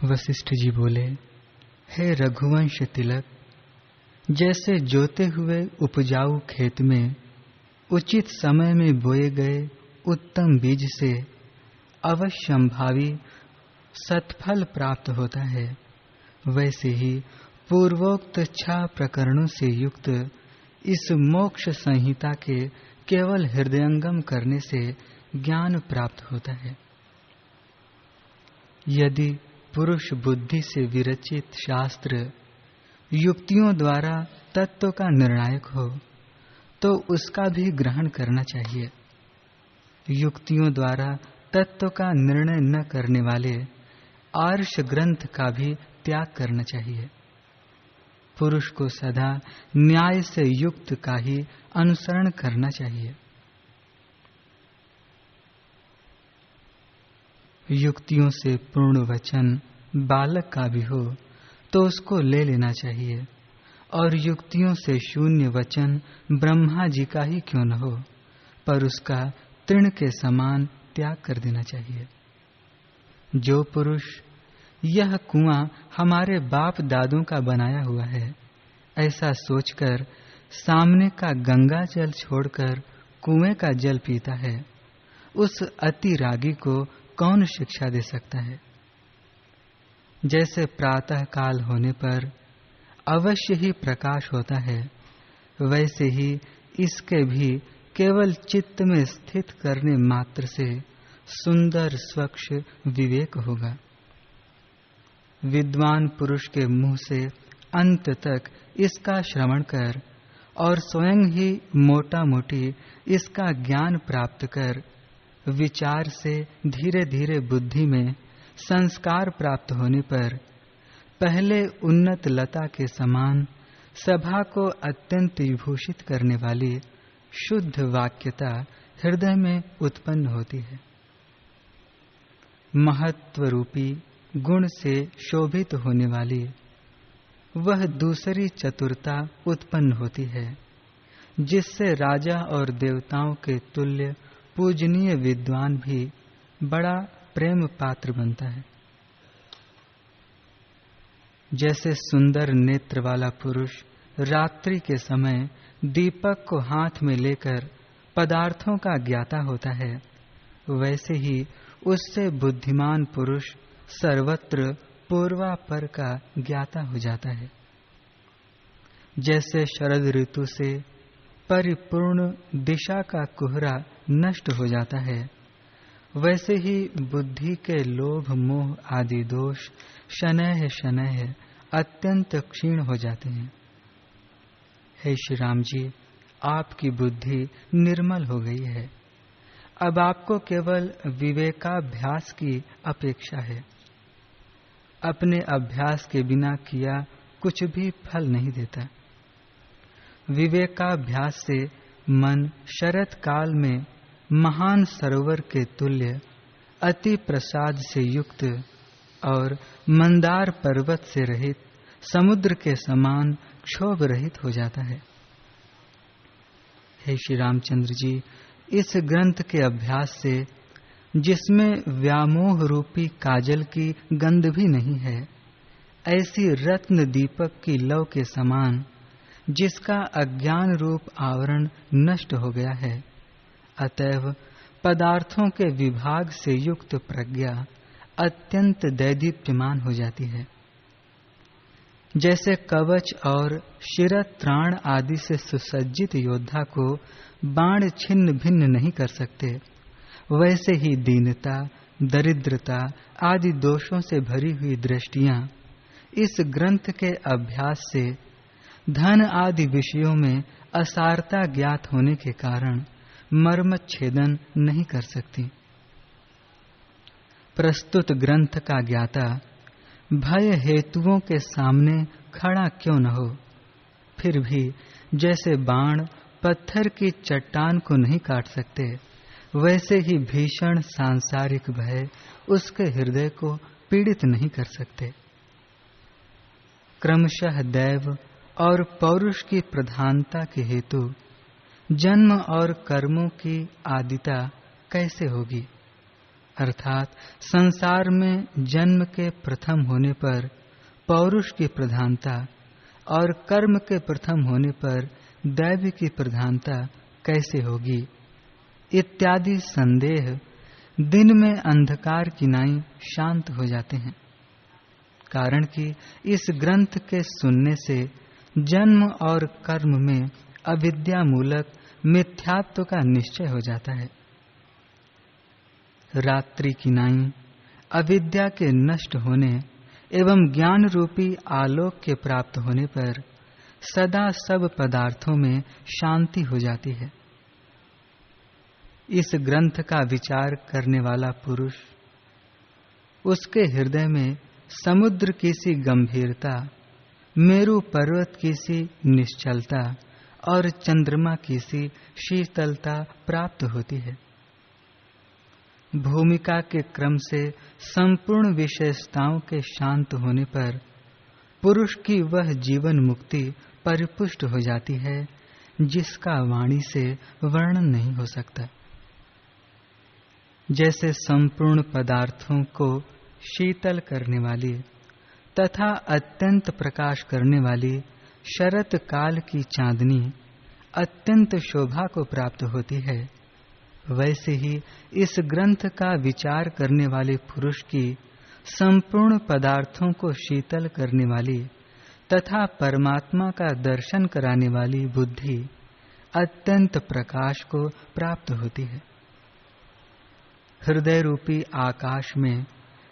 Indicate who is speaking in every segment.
Speaker 1: वशिष्ठ जी बोले, हे रघुवंश तिलक, जैसे जोते हुए उपजाऊ खेत में उचित समय में बोए गए उत्तम बीज से अवश्यंभावी सत्फल प्राप्त होता है, वैसे ही पूर्वोक्त 6 प्रकरणों से युक्त इस मोक्ष संहिता के केवल हृदयंगम करने से ज्ञान प्राप्त होता है। यदि पुरुष बुद्धि से विरचित शास्त्र युक्तियों द्वारा तत्व का निर्णायक हो तो उसका भी ग्रहण करना चाहिए। युक्तियों द्वारा तत्व का निर्णय न करने वाले आर्ष ग्रंथ का भी त्याग करना चाहिए। पुरुष को सदा न्याय से युक्त का ही अनुसरण करना चाहिए। युक्तियों से पूर्ण वचन बालक का भी हो तो उसको ले लेना चाहिए, और युक्तियों से शून्य वचन ब्रह्मा जी का ही क्यों न हो, पर उसका तृण के समान त्याग कर देना चाहिए। जो पुरुष यह कुआं हमारे बाप दादों का बनाया हुआ है, ऐसा सोचकर सामने का गंगा जल छोड़कर कुएं का जल पीता है, उस अति रागी को कौन शिक्षा दे सकता है। जैसे प्रातः काल होने पर अवश्य ही प्रकाश होता है, वैसे ही इसके भी केवल चित्त में स्थित करने मात्र से सुंदर स्वच्छ विवेक होगा। विद्वान पुरुष के मुंह से अंत तक इसका श्रवण कर और स्वयं ही मोटा मोटी इसका ज्ञान प्राप्त कर विचार से धीरे धीरे बुद्धि में संस्कार प्राप्त होने पर पहले उन्नत लता के समान सभा को अत्यंत विभूषित करने वाली शुद्ध वाक्यता हृदय में उत्पन्न होती है। महत्व रूपी गुण से शोभित होने वाली वह दूसरी चतुरता उत्पन्न होती है, जिससे राजा और देवताओं के तुल्य पूजनीय विद्वान भी बड़ा प्रेम पात्र बनता है। जैसे सुंदर नेत्र वाला पुरुष रात्रि के समय दीपक को हाथ में लेकर पदार्थों का ज्ञाता होता है, वैसे ही उससे बुद्धिमान पुरुष सर्वत्र पूर्वापर का ज्ञाता हो जाता है। जैसे शरद ऋतु से परिपूर्ण दिशा का कोहरा नष्ट हो जाता है, वैसे ही बुद्धि के लोभ मोह आदि दोष शनैः शनैः अत्यंत क्षीण हो जाते हैं। हे श्री राम जी, आपकी बुद्धि निर्मल हो गई है। अब आपको केवल विवेकाभ्यास की अपेक्षा है। अपने अभ्यास के बिना किया कुछ भी फल नहीं देता। विवेकाभ्यास से मन शरत काल में महान सरोवर के तुल्य अति प्रसाद से युक्त और मंदार पर्वत से रहित समुद्र के समान क्षोभ रहित हो जाता है। हे श्री रामचंद्र जी, इस ग्रंथ के अभ्यास से जिसमें व्यामोह रूपी काजल की गंध भी नहीं है, ऐसी रत्न दीपक की लौ के समान जिसका अज्ञान रूप आवरण नष्ट हो गया है, अतएव पदार्थों के विभाग से युक्त प्रज्ञा अत्यंत दैदीप्यमान हो जाती है। जैसे कवच और शिरत्राण आदि से सुसज्जित योद्धा को बाण छिन्न भिन्न नहीं कर सकते, वैसे ही दीनता, दरिद्रता आदि दोषों से भरी हुई दृष्टियां इस ग्रंथ के अभ्यास से धन आदि विषयों में असारता ज्ञात होने के कारण मर्म छेदन नहीं कर सकती। प्रस्तुत ग्रंथ का ज्ञाता भय हेतुओं के सामने खड़ा क्यों न हो, फिर भी जैसे बाण पत्थर की चट्टान को नहीं काट सकते, वैसे ही भीषण सांसारिक भय उसके हृदय को पीड़ित नहीं कर सकते। क्रमशः दैव और पौरुष की प्रधानता के हेतु जन्म और कर्मों की आदिता कैसे होगी? अर्थात संसार में जन्म के प्रथम होने पर पौरुष की प्रधानता और कर्म के प्रथम होने पर दैव की प्रधानता कैसे होगी इत्यादि संदेह दिन में अंधकार की नाई शांत हो जाते हैं। कारण कि इस ग्रंथ के सुनने से जन्म और कर्म में अविद्या मूलक मिथ्यात्व का निश्चय हो जाता है। रात्रि की नाई अविद्या के नष्ट होने एवं ज्ञान रूपी आलोक के प्राप्त होने पर सदा सब पदार्थों में शांति हो जाती है। इस ग्रंथ का विचार करने वाला पुरुष उसके हृदय में समुद्र की सी गंभीरता, मेरु पर्वत की सी निश्चलता और चंद्रमा की सी शीतलता प्राप्त होती है। भूमिका के क्रम से संपूर्ण विशेषताओं के शांत होने पर पुरुष की वह जीवन मुक्ति परिपुष्ट हो जाती है जिसका वाणी से वर्णन नहीं हो सकता। जैसे संपूर्ण पदार्थों को शीतल करने वाली तथा अत्यंत प्रकाश करने वाली शरत काल की चांदनी अत्यंत शोभा को प्राप्त होती है, वैसे ही इस ग्रंथ का विचार करने वाले पुरुष की संपूर्ण पदार्थों को शीतल करने वाली तथा परमात्मा का दर्शन कराने वाली बुद्धि अत्यंत प्रकाश को प्राप्त होती है। हृदय रूपी आकाश में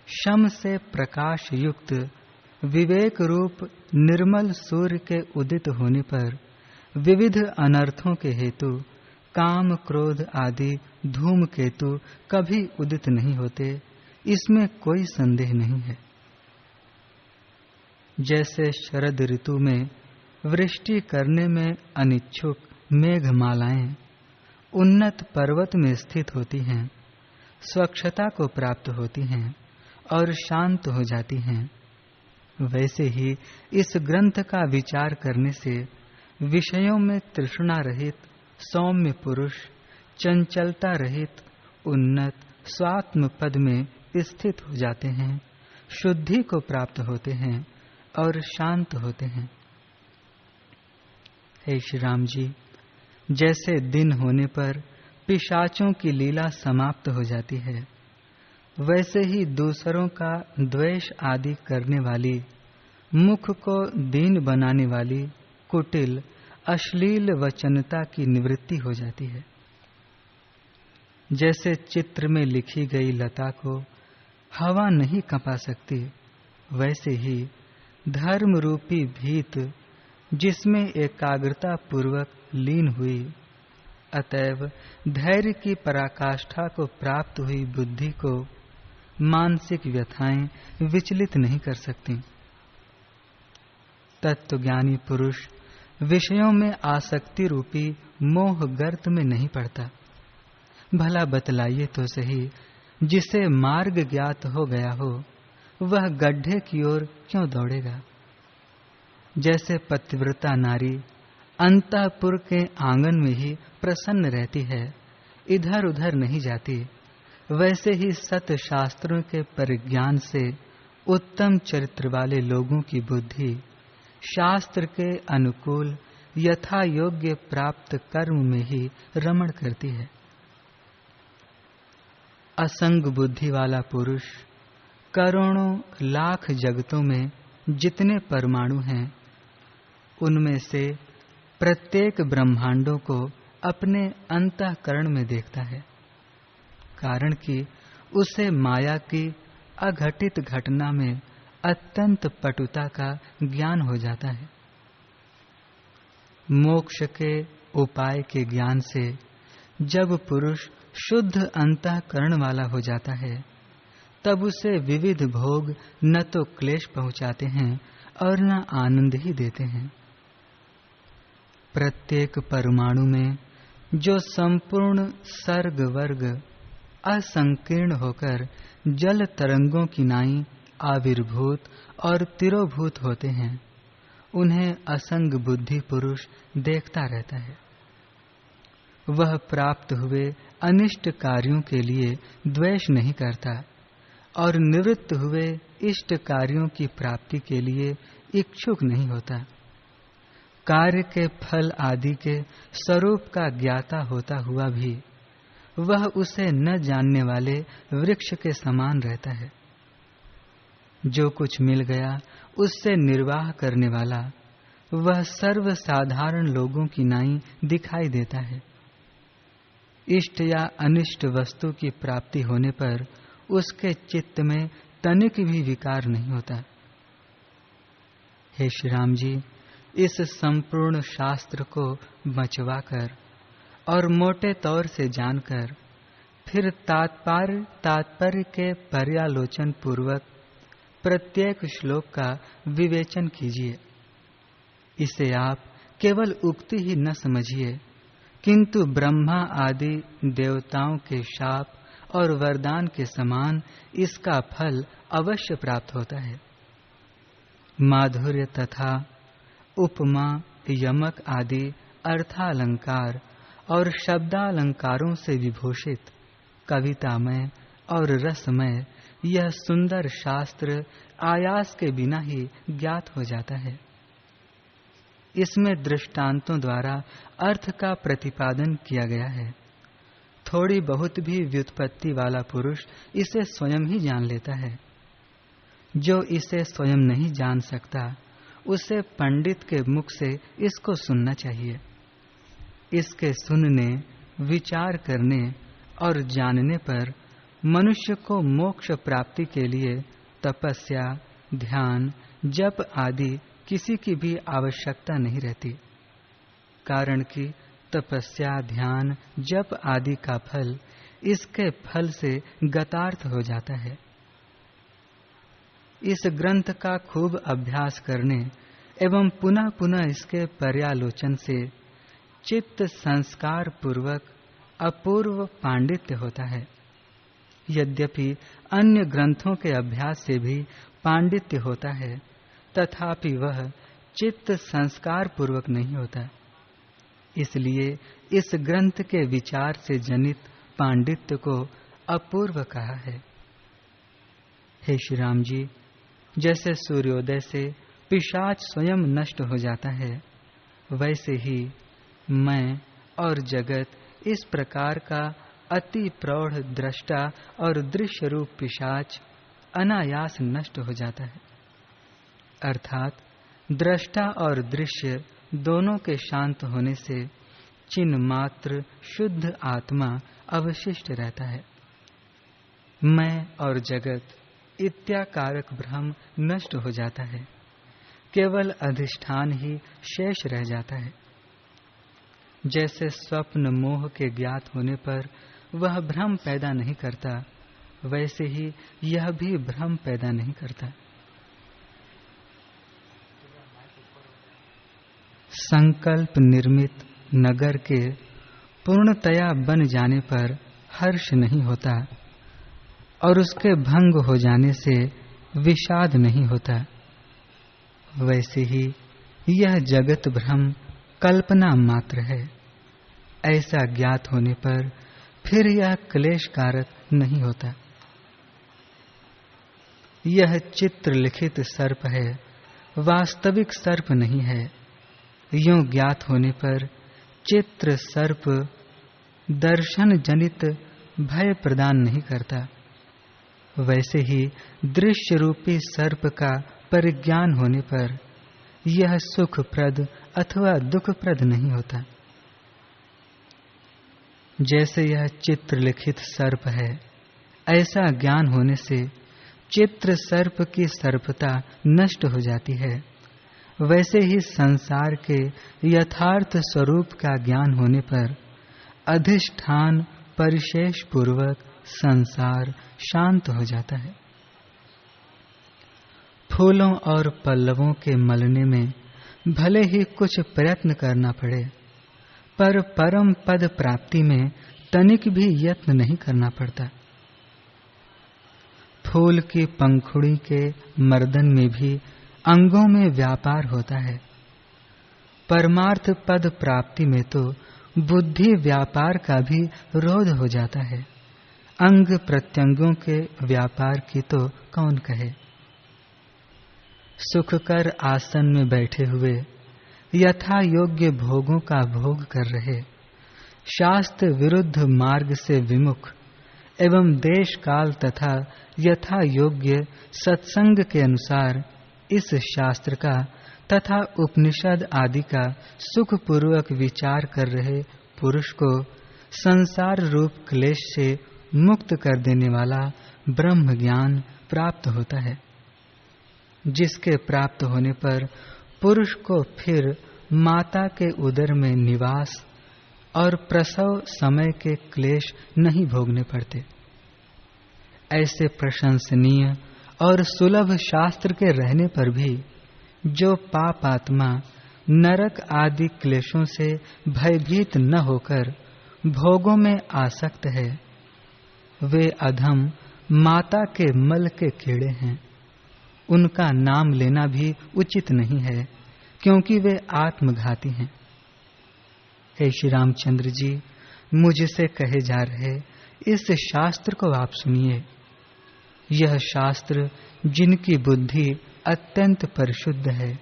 Speaker 1: शम से प्रकाश युक्त विवेक रूप निर्मल सूर्य के उदित होने पर विविध अनर्थों के हेतु काम क्रोध आदि धूमकेतु कभी उदित नहीं होते, इसमें कोई संदेह नहीं है। जैसे शरद ऋतु में वृष्टि करने में अनिच्छुक मेघमालाएं उन्नत पर्वत में स्थित होती हैं, स्वच्छता को प्राप्त होती हैं और शांत हो जाती हैं, वैसे ही इस ग्रंथ का विचार करने से विषयों में तृष्णा रहित सौम्य पुरुष चंचलता रहित उन्नत स्वात्म पद में स्थित हो जाते हैं, शुद्धि को प्राप्त होते हैं और शांत होते हैं। हे श्री राम जी, जैसे दिन होने पर पिशाचों की लीला समाप्त हो जाती है, वैसे ही दूसरों का द्वेष आदि करने वाली, मुख को दीन बनाने वाली कुटिल अश्लील वचनता की निवृत्ति हो जाती है। जैसे चित्र में लिखी गई लता को हवा नहीं कंपा सकती, वैसे ही धर्म रूपी भीत जिसमें एकाग्रता पूर्वक लीन हुई, अतएव धैर्य की पराकाष्ठा को प्राप्त हुई बुद्धि को मानसिक व्यथाएं विचलित नहीं कर सकती। तत्वज्ञानी पुरुष विषयों में आसक्ति रूपी मोह गर्त में नहीं पड़ता। भला बतलाइए तो सही, जिसे मार्ग ज्ञात हो गया हो वह गड्ढे की ओर क्यों दौड़ेगा। जैसे पतिव्रता नारी अंतःपुर के आंगन में ही प्रसन्न रहती है, इधर उधर नहीं जाती, वैसे ही सत शास्त्रों के परिज्ञान से उत्तम चरित्र वाले लोगों की बुद्धि शास्त्र के अनुकूल यथा योग्य प्राप्त कर्म में ही रमण करती है। असंग बुद्धि वाला पुरुष करोड़ों लाख जगतों में जितने परमाणु हैं, उनमें से प्रत्येक ब्रह्मांडों को अपने अंतःकरण में देखता है, कारण कि उसे माया की अघटित घटना में अत्यंत पटुता का ज्ञान हो जाता है। मोक्ष के उपाय के ज्ञान से जब पुरुष शुद्ध अंतःकरण वाला हो जाता है, तब उसे विविध भोग न तो क्लेश पहुंचाते हैं और न आनंद ही देते हैं। प्रत्येक परमाणु में जो संपूर्ण सर्ग वर्ग असंकीर्ण होकर जल तरंगों की नाई आविर्भूत और तिरोभूत होते हैं, उन्हें असंग बुद्धि पुरुष देखता रहता है। वह प्राप्त हुए अनिष्ट कार्यों के लिए द्वेष नहीं करता और निवृत्त हुए इष्ट कार्यों की प्राप्ति के लिए इच्छुक नहीं होता। कार्य के फल आदि के स्वरूप का ज्ञाता होता हुआ भी वह उसे न जानने वाले वृक्ष के समान रहता है। जो कुछ मिल गया उससे निर्वाह करने वाला वह सर्वसाधारण लोगों की नाई दिखाई देता है। इष्ट या अनिष्ट वस्तु की प्राप्ति होने पर उसके चित्त में तनिक भी विकार नहीं होता। हे श्री राम जी, इस संपूर्ण शास्त्र को बचवाकर और मोटे तौर से जानकर फिर तात्पर्य के पर्यालोचन पूर्वक प्रत्येक श्लोक का विवेचन कीजिए। इसे आप केवल उक्ति ही न समझिए, किंतु ब्रह्मा आदि देवताओं के शाप और वरदान के समान इसका फल अवश्य प्राप्त होता है। माधुर्य तथा उपमा, यमक आदि अर्थालंकार और शब्दालंकारों से विभूषित कवितामय और रसमय यह सुंदर शास्त्र आयास के बिना ही ज्ञात हो जाता है। इसमें दृष्टांतों द्वारा अर्थ का प्रतिपादन किया गया है। थोड़ी बहुत भी व्युत्पत्ति वाला पुरुष इसे स्वयं ही जान लेता है। जो इसे स्वयं नहीं जान सकता उसे पंडित के मुख से इसको सुनना चाहिए। इसके सुनने, विचार करने और जानने पर मनुष्य को मोक्ष प्राप्ति के लिए तपस्या, ध्यान, जप आदि किसी की भी आवश्यकता नहीं रहती, कारण कि तपस्या, ध्यान, जप आदि का फल इसके फल से गतार्थ हो जाता है। इस ग्रंथ का खूब अभ्यास करने एवं पुनः पुनः इसके पर्यालोचन से चित्त संस्कार पूर्वक अपूर्व पांडित्य होता है। यद्यपि अन्य ग्रंथों के अभ्यास से भी पांडित्य होता है, तथापि वह चित्त संस्कार पूर्वक नहीं होता। इसलिए इस ग्रंथ के विचार से जनित पांडित्य को अपूर्व कहा है। हे श्री राम जी, जैसे सूर्योदय से पिशाच स्वयं नष्ट हो जाता है, वैसे ही मैं और जगत इस प्रकार का अति प्रौढ़ दृष्टा और दृश्य रूप पिशाच अनायास नष्ट हो जाता है। अर्थात दृष्टा और दृश्य दोनों के शांत होने से चिन्ह मात्र शुद्ध आत्मा अवशिष्ट रहता है। मैं और जगत इत्याकारक भ्रम नष्ट हो जाता है, केवल अधिष्ठान ही शेष रह जाता है। जैसे स्वप्न मोह के ज्ञात होने पर वह भ्रम पैदा नहीं करता, वैसे ही यह भी भ्रम पैदा नहीं करता। संकल्प निर्मित नगर के पूर्णतया बन जाने पर हर्ष नहीं होता और उसके भंग हो जाने से विषाद नहीं होता, वैसे ही यह जगत भ्रम कल्पना मात्र है। ऐसा ज्ञात होने पर फिर यह क्लेश कारक नहीं होता। यह चित्र लिखित सर्प है, वास्तविक सर्प नहीं है। यों ज्ञात होने पर चित्र सर्प दर्शन जनित भय प्रदान नहीं करता, वैसे ही दृश्य रूपी सर्प का परिज्ञान होने पर यह सुखप्रद अथवा दुखप्रद नहीं होता। जैसे यह चित्र लिखित सर्प है, ऐसा ज्ञान होने से चित्र सर्प की सर्पता नष्ट हो जाती है, वैसे ही संसार के यथार्थ स्वरूप का ज्ञान होने पर अधिष्ठान परिशेष पूर्वक संसार शांत हो जाता है। फूलों और पल्लवों के मलने में भले ही कुछ प्रयत्न करना पड़े, पर परम पद प्राप्ति में तनिक भी यत्न नहीं करना पड़ता। फूल की पंखुड़ी के मर्दन में भी अंगों में व्यापार होता है, परमार्थ पद प्राप्ति में तो बुद्धि व्यापार का भी रोध हो जाता है। अंग प्रत्यंगों के व्यापार की तो कौन कहे। सुखकर आसन में बैठे हुए यथा योग्य भोगों का भोग कर रहे, शास्त्र विरुद्ध मार्ग से विमुख एवं देश काल तथा यथा योग्य सत्संग के अनुसार इस शास्त्र का तथा उपनिषद आदि का सुख पूर्वक विचार कर रहे पुरुष को संसार रूप क्लेश से मुक्त कर देने वाला ब्रह्म ज्ञान प्राप्त होता है, जिसके प्राप्त होने पर पुरुष को फिर माता के उदर में निवास और प्रसव समय के क्लेश नहीं भोगने पड़ते। ऐसे प्रशंसनीय और सुलभ शास्त्र के रहने पर भी जो पाप आत्मा नरक आदि क्लेशों से भयभीत न होकर भोगों में आसक्त है, वे अधम माता के मल के कीड़े हैं। उनका नाम लेना भी उचित नहीं है, क्योंकि वे आत्मघाती हैं। हे श्री रामचंद्र जी, मुझसे कहे जा रहे इस शास्त्र को आप सुनिए। यह शास्त्र जिनकी बुद्धि अत्यंत परिशुद्ध है,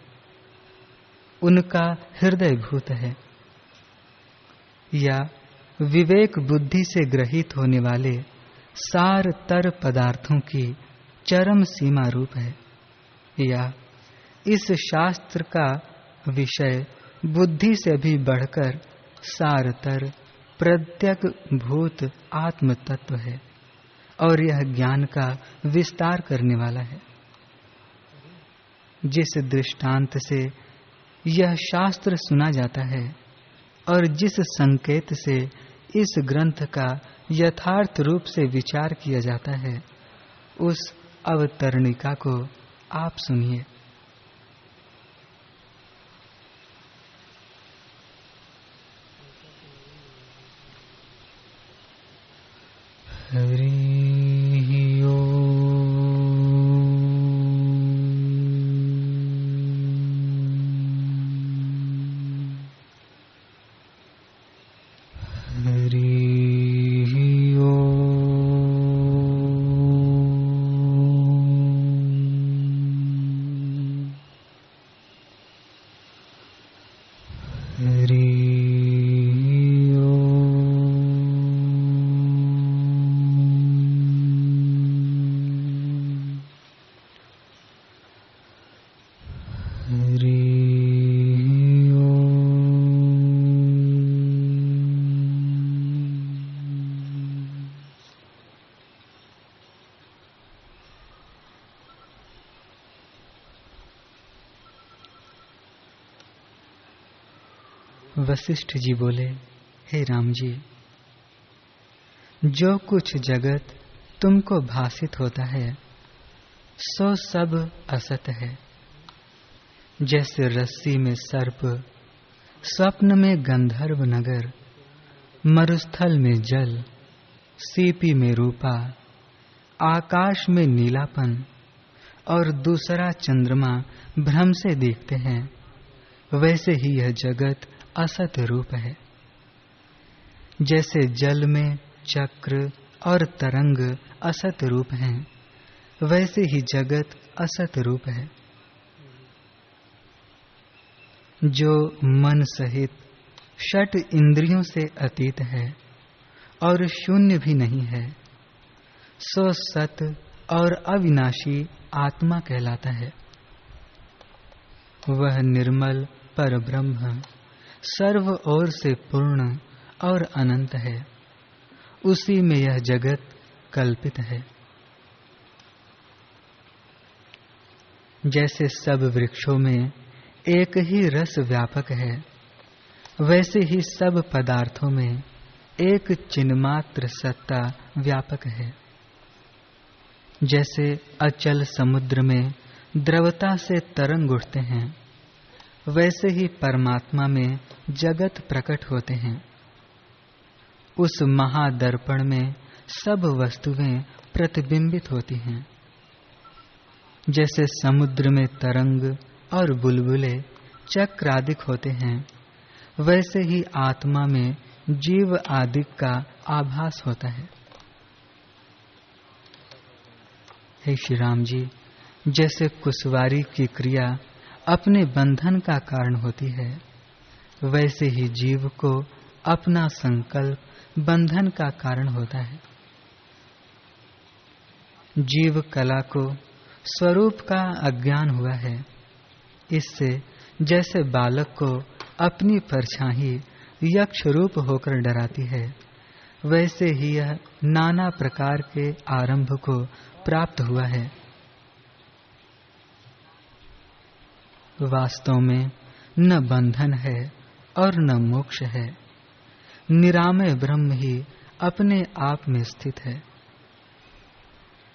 Speaker 1: उनका हृदय भूत है, या विवेक बुद्धि से ग्रहित होने वाले सार तर पदार्थों की चरम सीमा रूप है, या इस शास्त्र का विषय बुद्धि से भी बढ़कर सारतर प्रत्यक भूत आत्म तत्व है, और यह ज्ञान का विस्तार करने वाला है। जिस दृष्टांत से यह शास्त्र सुना जाता है और जिस संकेत से इस ग्रंथ का यथार्थ रूप से विचार किया जाता है, उस अवतरणिका को आप सुनिए। हरि वशिष्ठ जी बोले, हे राम जी, जो कुछ जगत तुमको भासित होता है सो सब असत है। जैसे रस्सी में सर्प, स्वप्न में गंधर्व नगर, मरुस्थल में जल, सीपी में रूपा, आकाश में नीलापन और दूसरा चंद्रमा भ्रम से देखते हैं, वैसे ही यह जगत असत रूप है। जैसे जल में चक्र और तरंग असत रूप हैं, वैसे ही जगत असत रूप है। जो मन सहित षट इंद्रियों से अतीत है और शून्य भी नहीं है, सो सत और अविनाशी आत्मा कहलाता है। वह निर्मल पर ब्रह्म सर्व ओर से पूर्ण और अनंत है, उसी में यह जगत कल्पित है। जैसे सब वृक्षों में एक ही रस व्यापक है, वैसे ही सब पदार्थों में एक चिन्मात्र सत्ता व्यापक है। जैसे अचल समुद्र में द्रवता से तरंग उठते हैं, वैसे ही परमात्मा में जगत प्रकट होते हैं। उस महादर्पण में सब वस्तुएं प्रतिबिंबित होती हैं। जैसे समुद्र में तरंग और बुलबुले चक्रादिक होते हैं, वैसे ही आत्मा में जीव आदि का आभास होता है। हे श्री राम जी, जैसे कुशवारी की क्रिया अपने बंधन का कारण होती है, वैसे ही जीव को अपना संकल्प बंधन का कारण होता है। जीव कला को स्वरूप का अज्ञान हुआ है। इससे जैसे बालक को अपनी परछाई यक्ष रूप होकर डराती है, वैसे ही यह नाना प्रकार के आरंभ को प्राप्त हुआ है। वास्तव में न बंधन है और न मोक्ष है। निरामय ब्रह्म ही अपने आप में स्थित है।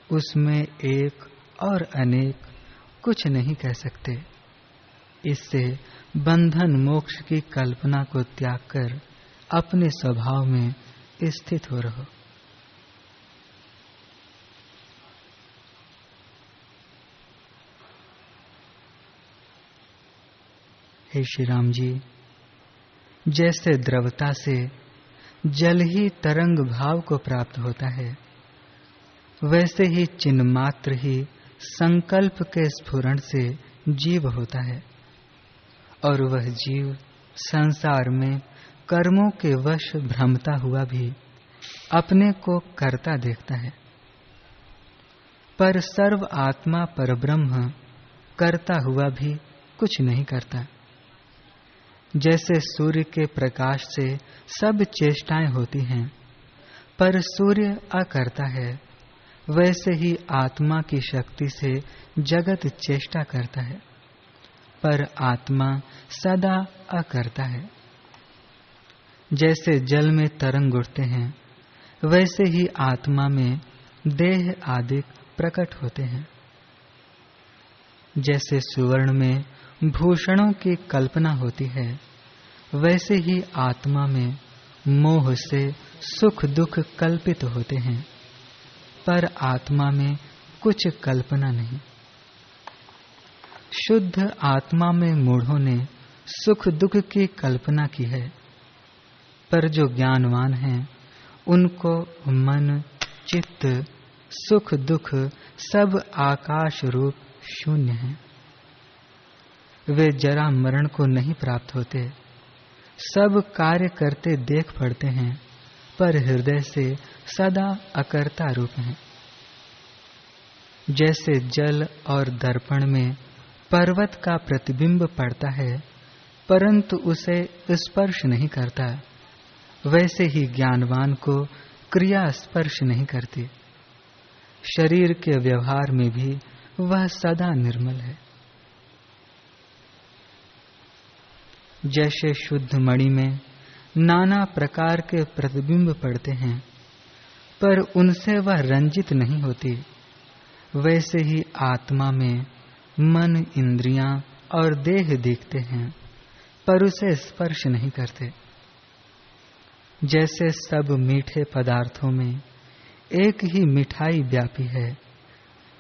Speaker 1: उसमें एक और अनेक कुछ नहीं कह सकते। इससे बंधन मोक्ष की कल्पना को त्याग कर अपने स्वभाव में स्थित हो रहो। हे श्री राम जी, जैसे द्रवता से जल ही तरंग भाव को प्राप्त होता है, वैसे ही चिन्ह मात्र ही संकल्प के स्फुरण से जीव होता है, और वह जीव संसार में कर्मों के वश भ्रमता हुआ भी अपने को करता देखता है। पर सर्व आत्मा परब्रह्म करता हुआ भी कुछ नहीं करता। जैसे सूर्य के प्रकाश से सब चेष्टाएं होती हैं, पर सूर्य अकर्ता है, वैसे ही आत्मा की शक्ति से जगत चेष्टा करता है, पर आत्मा सदा अकर्ता है। जैसे जल में तरंग उठते हैं, वैसे ही आत्मा में देह आदि प्रकट होते हैं। जैसे सुवर्ण में भूषणों की कल्पना होती है, वैसे ही आत्मा में मोह से सुख दुख कल्पित होते हैं, पर आत्मा में कुछ कल्पना नहीं। शुद्ध आत्मा में मूढ़ों ने सुख दुख की कल्पना की है, पर जो ज्ञानवान हैं उनको मन चित्त सुख दुख सब आकाश रूप शून्य है। वे जरा मरण को नहीं प्राप्त होते, सब कार्य करते देख पड़ते हैं, पर हृदय से सदा अकर्ता रूप हैं। जैसे जल और दर्पण में पर्वत का प्रतिबिंब पड़ता है, परंतु उसे स्पर्श नहीं करता, वैसे ही ज्ञानवान को क्रिया स्पर्श नहीं करती। शरीर के व्यवहार में भी वह सदा निर्मल है। जैसे शुद्ध मणि में नाना प्रकार के प्रतिबिंब पड़ते हैं, पर उनसे वह रंजित नहीं होती, वैसे ही आत्मा में मन इंद्रियां और देह दिखते हैं, पर उसे स्पर्श नहीं करते। जैसे सब मीठे पदार्थों में एक ही मिठाई व्यापी है,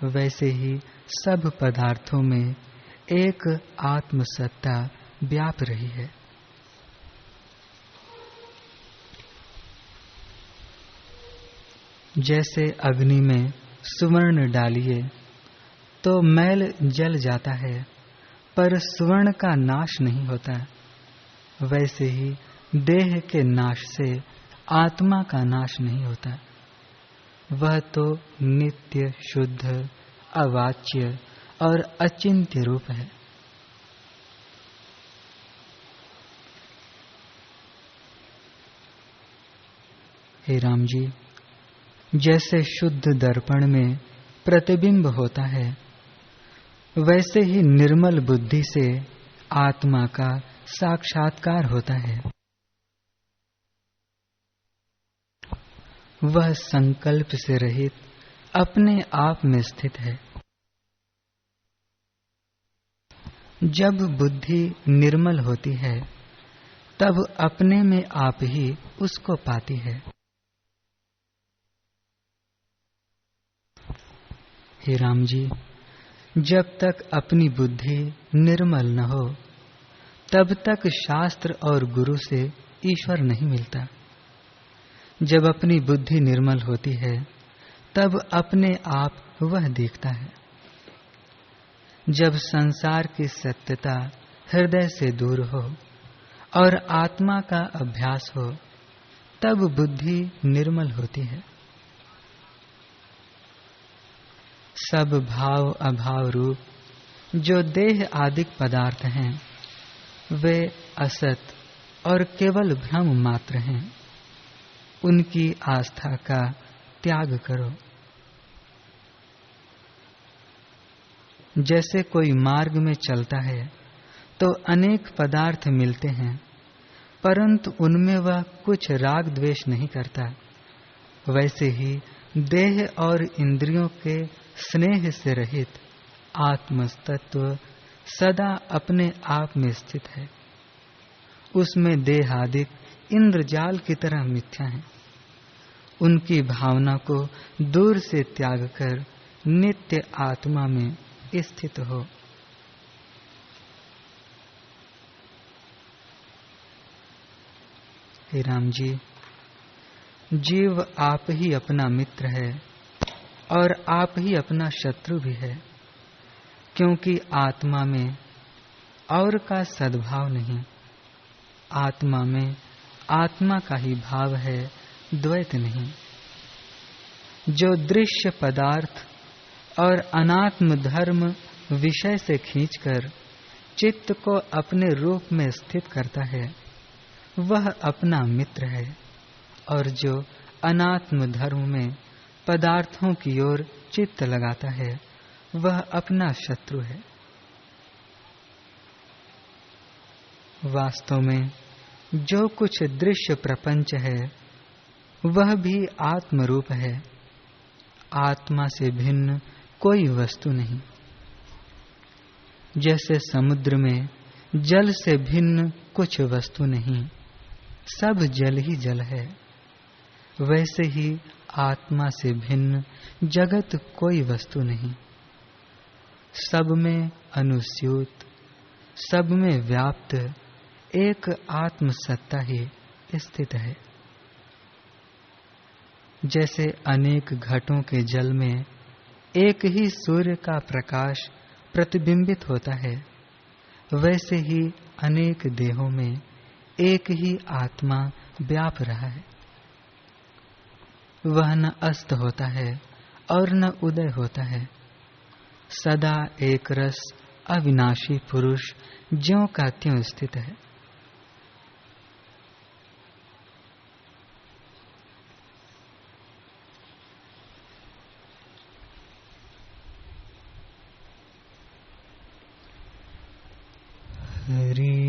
Speaker 1: वैसे ही सब पदार्थों में एक आत्मसत्ता व्याप रही है। जैसे अग्नि में सुवर्ण डालिए तो मैल जल जाता है, पर सुवर्ण का नाश नहीं होता, वैसे ही देह के नाश से आत्मा का नाश नहीं होता। वह तो नित्य शुद्ध अवाच्य और अचिंत्य रूप है। हे राम जी, जैसे शुद्ध दर्पण में प्रतिबिंब होता है, वैसे ही निर्मल बुद्धि से आत्मा का साक्षात्कार होता है। वह संकल्प से रहित अपने आप में स्थित है। जब बुद्धि निर्मल होती है, तब अपने में आप ही उसको पाती है। हे राम जी, जब तक अपनी बुद्धि निर्मल न हो, तब तक शास्त्र और गुरु से ईश्वर नहीं मिलता। जब अपनी बुद्धि निर्मल होती है तब अपने आप वह दिखता है। जब संसार की सत्यता हृदय से दूर हो और आत्मा का अभ्यास हो तब बुद्धि निर्मल होती है। सब भाव अभाव रूप जो देह आदिक पदार्थ हैं वे असत और केवल भ्रम मात्र हैं। उनकी आस्था का त्याग करो। जैसे कोई मार्ग में चलता है तो अनेक पदार्थ मिलते हैं, परंतु उनमें वह कुछ राग द्वेष नहीं करता, वैसे ही देह और इंद्रियों के स्नेह से रहित आत्मतत्व सदा अपने आप में स्थित है। उसमें देहादिक इंद्रजाल की तरह मिथ्या है। उनकी भावना को दूर से त्याग कर नित्य आत्मा में स्थित हो। हे राम जी, जीव आप ही अपना मित्र है और आप ही अपना शत्रु भी है, क्योंकि आत्मा में और का सद्भाव नहीं। आत्मा में आत्मा का ही भाव है, द्वैत नहीं। जो दृश्य पदार्थ और अनात्म धर्म विषय से खींचकर चित्त को अपने रूप में स्थित करता है वह अपना मित्र है, और जो अनात्म धर्म में पदार्थों की ओर चित्त लगाता है वह अपना शत्रु है। वास्तव में जो कुछ दृश्य प्रपंच है वह भी आत्म रूप है। आत्मा से भिन्न कोई वस्तु नहीं। जैसे समुद्र में जल से भिन्न कुछ वस्तु नहीं, सब जल ही जल है, वैसे ही आत्मा से भिन्न जगत कोई वस्तु नहीं। सब में अनुस्यूत, सब में व्याप्त एक आत्म सत्ता ही स्थित है। जैसे अनेक घटों के जल में एक ही सूर्य का प्रकाश प्रतिबिंबित होता है, वैसे ही अनेक देहों में एक ही आत्मा व्याप रहा है। वह न अस्त होता है और न उदय होता है। सदा एक रस अविनाशी पुरुष ज्यों का त्यों स्थित है। हरि